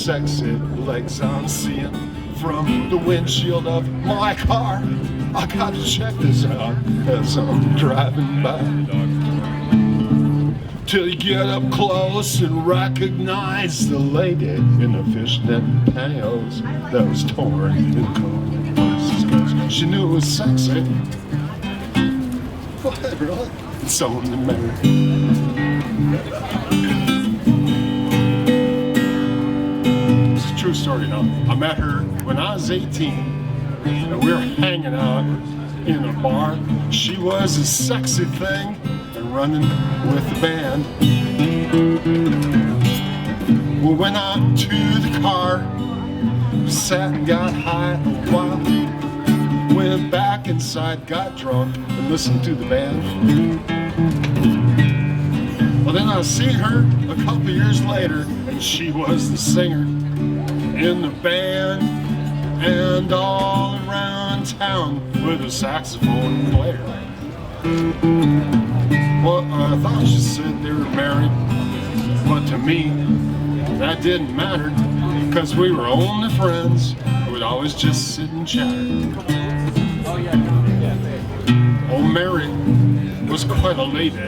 sexy legs I'm seeing from the windshield of my car. I gotta check this out as I'm driving by. Till you get up close and recognize the lady in the fishnet pantyhose that was torn in places, 'cause she knew it was sexy. What, really? It's only the matter. It's a true story, you know. I met her when I was 18, and we were hanging out in a bar. She was a sexy thing and running with the band. We went out to the car, sat and got high a while. Went back inside, got drunk, and listened to the band. Well, then I see her a couple years later, and she was the singer in the band and all around town with a saxophone player. Well, I thought she said they were married, but to me, that didn't matter, because we were only friends who would always just sit and chatter. Old Mary was quite a lady.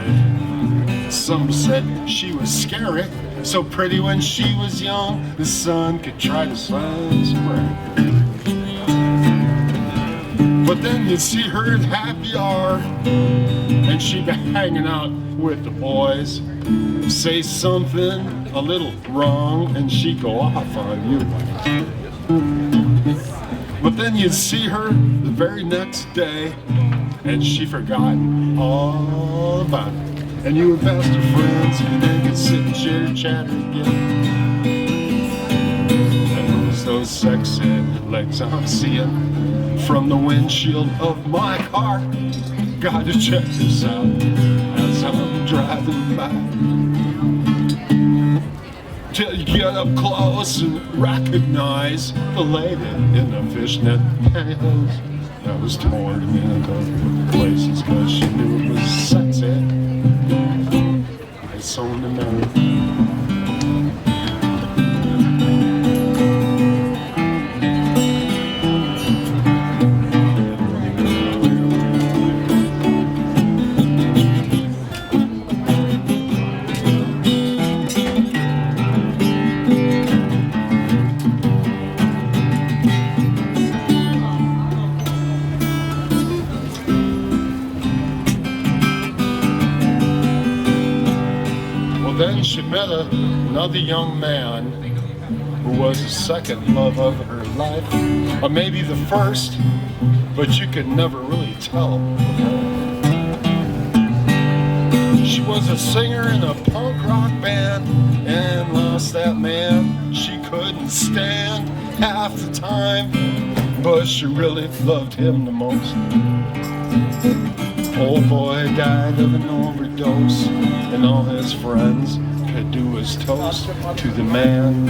Some said she was scary, so pretty when she was young, the sun could try to shine some rain. But then you'd see her at happy hour, and she'd be hanging out with the boys, say something a little wrong, and she'd go off on you. But then you'd see her the very next day, and she forgot all about it. And you would pass her friends, and they could sit and share chatter again. And it was those sexy legs I'm seeing from the windshield of my car. Gotta check this out as I'm driving by. Till you get up close and recognize the lady in the fishnet pantyhose that was torn in a couple places, 'cause she knew it was sexy. It's on the marriage. Then she met another young man who was the second love of her life, or maybe the first, but you could never really tell with her. She was a singer in a punk rock band and lost that man she couldn't stand half the time, but she really loved him the most. Old boy died of an overdose, and all his friends could do was toast to the man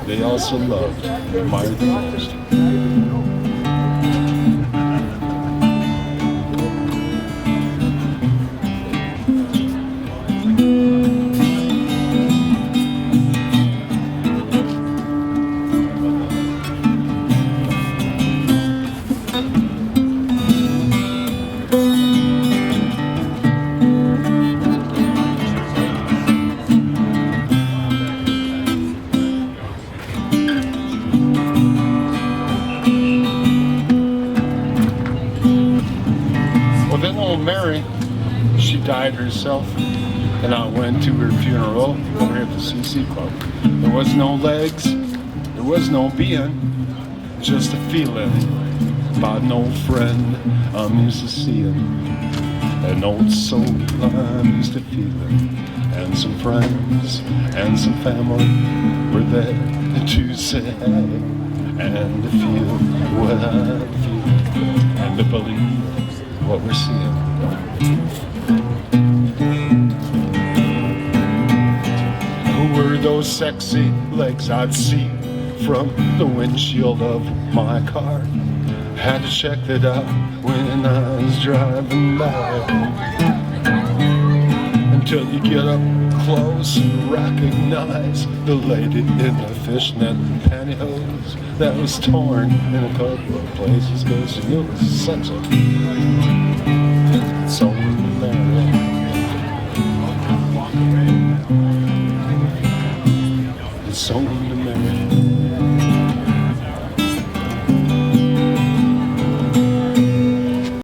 they also loved and admired the most. Mary, she died herself, and I went to her funeral over at the CC Club. There was no legs, there was no being, just a feeling about an old friend I'm used to seeing, an old soul I'm used to feeling, and some friends and some family were there to say hey, and to feel what I feel, and to believe what we're seeing. Who were those sexy legs I'd see from the windshield of my car? Had to check that out when I was driving by. Until you get up close, recognize the lady in the fishnet pantyhose that was torn in a couple of places, cause she knew it was such a soul to marry. It's soul to marry.